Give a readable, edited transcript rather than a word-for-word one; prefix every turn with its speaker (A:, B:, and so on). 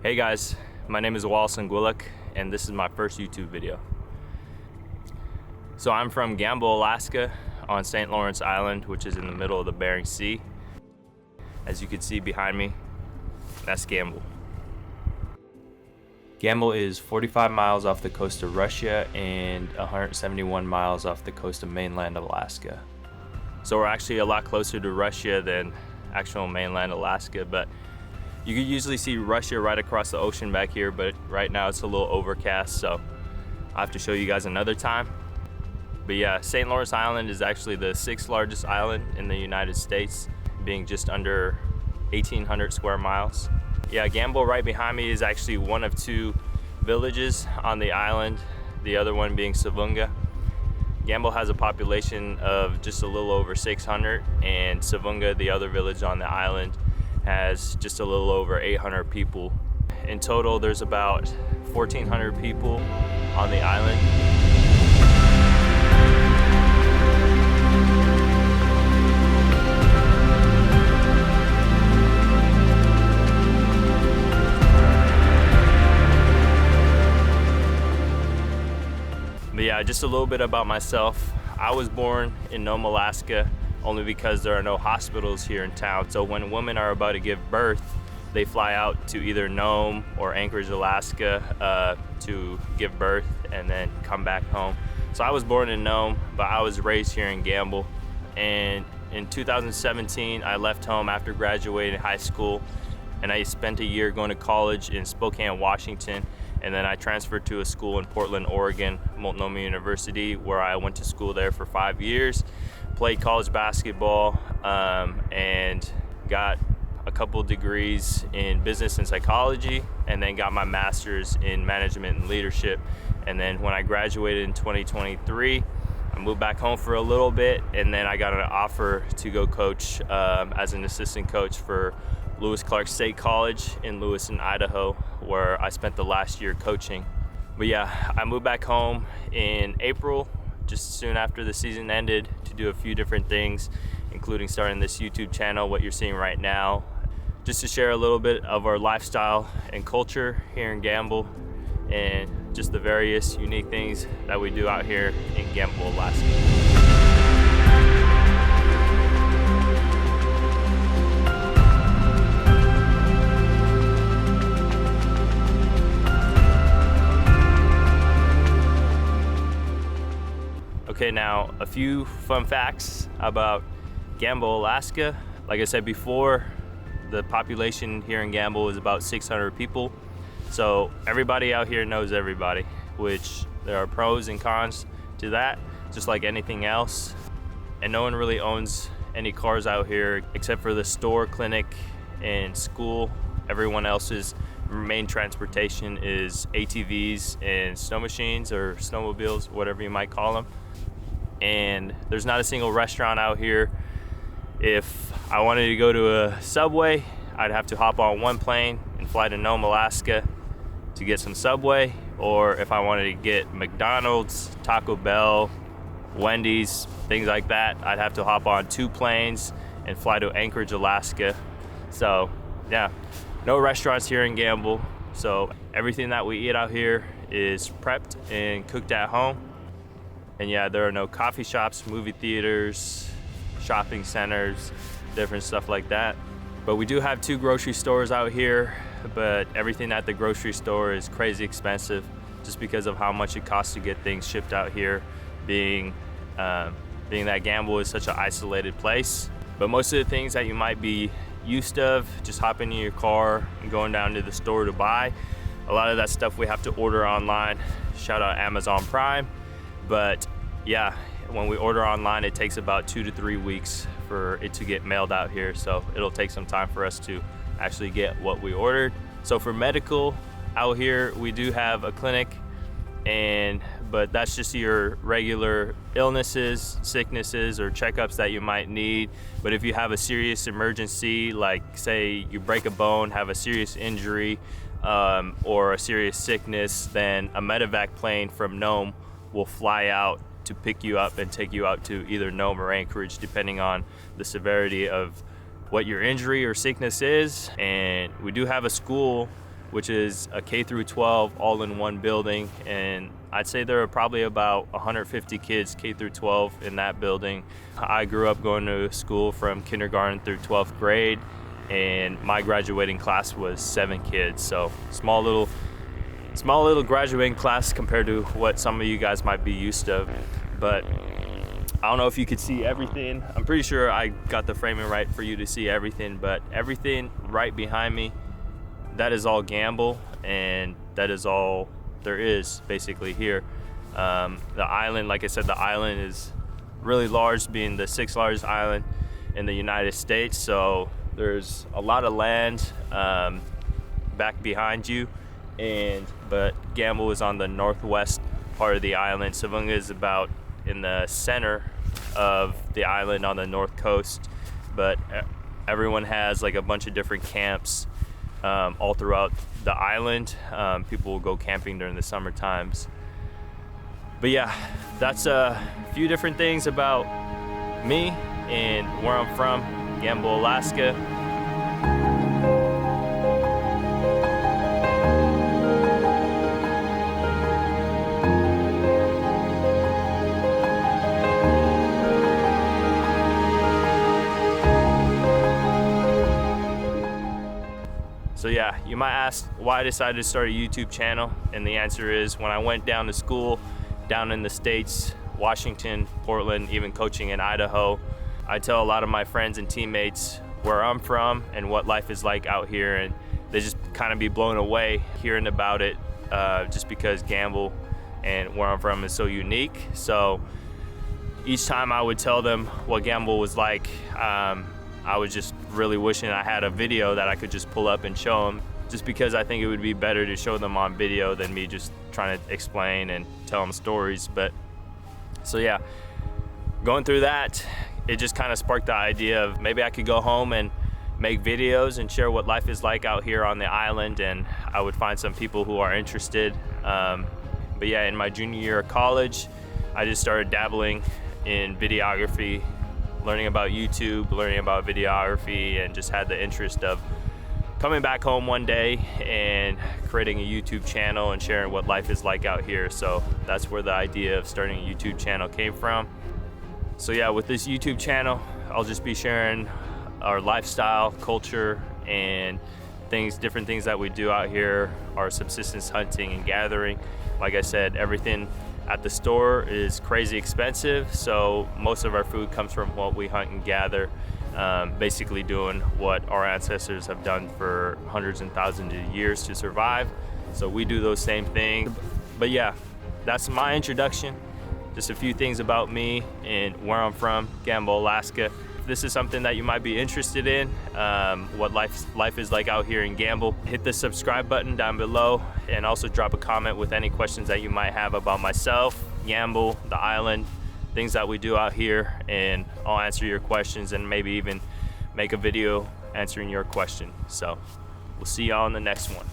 A: Hey guys, my name is Wallace Ngwillick, and this is my first YouTube video. So I'm from Gambell, Alaska, on St. Lawrence Island, which is in the middle of the Bering Sea. As you can see behind me, that's Gambell. Gambell is 45 miles off the coast of Russia and 171 miles off the coast of mainland Alaska. So we're actually a lot closer to Russia than actual mainland Alaska, but you can usually see Russia right across the ocean back here, but right now it's a little overcast, so I'll have to show you guys another time. But yeah, St. Lawrence Island is actually the 6th largest island in the United States, being just under 1,800 square miles. Yeah, Gambell right behind me is actually one of 2 villages on the island, the other one being Savunga. Gambell has a population of just a little over 600, and Savunga, the other village on the island, has just a little over 800 people. In total, there's about 1,400 people on the island. But yeah, just a little bit about myself. I was born in Nome, Alaska, only because there are no hospitals here in town. So when women are about to give birth, they fly out to either Nome or Anchorage, Alaska to give birth and then come back home. So I was born in Nome, but I was raised here in Gambell. And in 2017, I left home after graduating high school, and I spent a year going to college in Spokane, Washington. And then I transferred to a school in Portland, Oregon, Multnomah University, where I went to school there for 5 years, played college basketball, and got a couple degrees in business and psychology, and then got my master's in management and leadership. And then when I graduated in 2023, I moved back home for a little bit, and then I got an offer to go coach as an assistant coach for Lewis Clark State College in Lewiston, Idaho, where I spent the last year coaching. But yeah, I moved back home in April, just soon after the season ended, to do a few different things, including starting this YouTube channel, what you're seeing right now, just to share a little bit of our lifestyle and culture here in Gambell, and just the various unique things that we do out here in Gambell, Alaska. Okay, now a few fun facts about Gambell, Alaska. Like I said before, the population here in Gambell is about 600 people. So everybody out here knows everybody, which there are pros and cons to that, just like anything else. And no one really owns any cars out here except for the store, clinic, and school. Everyone else's main transportation is ATVs and snow machines or snowmobiles, whatever you might call them. And there's not a single restaurant out here. If I wanted to go to a Subway, I'd have to hop on one plane and fly to Nome, Alaska to get some Subway. Or if I wanted to get McDonald's, Taco Bell, Wendy's, things like that, I'd have to hop on 2 planes and fly to Anchorage, Alaska. So yeah, no restaurants here in Gambell. So everything that we eat out here is prepped and cooked at home. And yeah, there are no coffee shops, movie theaters, shopping centers, different stuff like that. But we do have 2 grocery stores out here, but everything at the grocery store is crazy expensive just because of how much it costs to get things shipped out here, being that Gambell is such an isolated place. But most of the things that you might be used of, just hopping in your car and going down to the store to buy, a lot of that stuff we have to order online. Shout out Amazon Prime. But yeah, when we order online, it takes about 2 to 3 weeks for it to get mailed out here. So it'll take some time for us to actually get what we ordered. So for medical out here, we do have a clinic, but that's just your regular illnesses, sicknesses, or checkups that you might need. But if you have a serious emergency, like say you break a bone, have a serious injury, or a serious sickness, then a medevac plane from Nome will fly out to pick you up and take you out to either Nome or Anchorage, depending on the severity of what your injury or sickness is. And we do have a school which is a K through 12 all in one building. And I'd say there are probably about 150 kids K through 12 in that building. I grew up going to school from kindergarten through 12th grade, and my graduating class was 7 kids. So small little graduating class compared to what some of you guys might be used to. But I don't know if you could see everything. I'm pretty sure I got the framing right for you to see everything, but everything right behind me, that is all Gambell, and that is all there is basically here. The island, like I said, the island is really large, being the 6th largest island in the United States. So there's a lot of land back behind you, but Gambell is on the northwest part of the island. Savunga is about in the center of the island on the north coast, but everyone has like a bunch of different camps all throughout the island. People will go camping during the summer times. But yeah, that's a few different things about me and where I'm from, Gambell, Alaska. So yeah, you might ask why I decided to start a YouTube channel, and the answer is when I went down to school down in the States, Washington, Portland, even coaching in Idaho, I tell a lot of my friends and teammates where I'm from and what life is like out here, and they just kind of be blown away hearing about it just because Gambell and where I'm from is so unique. So each time I would tell them what Gambell was like, I was just really wishing I had a video that I could just pull up and show them, just because I think it would be better to show them on video than me just trying to explain and tell them stories. But so yeah, going through that, it just kind of sparked the idea of maybe I could go home and make videos and share what life is like out here on the island, and I would find some people who are interested. But yeah, in my junior year of college, I just started dabbling in videography, learning about YouTube, learning about videography, and just had the interest of coming back home one day and creating a YouTube channel and sharing what life is like out here. So that's where the idea of starting a YouTube channel came from. So yeah, with this YouTube channel, I'll just be sharing our lifestyle, culture, and different things that we do out here, our subsistence hunting and gathering. Like I said, everything at the store is crazy expensive, so most of our food comes from what we hunt and gather, basically doing what our ancestors have done for hundreds and thousands of years to survive. So we do those same things. But yeah, that's my introduction. Just a few things about me and where I'm from, Gambell, Alaska. If this is something that you might be interested in, what life is like out here in Gambell, hit the subscribe button down below, and also drop a comment with any questions that you might have about myself, Gambell, the island, things that we do out here, and I'll answer your questions and maybe even make a video answering your question. So we'll see y'all in the next one.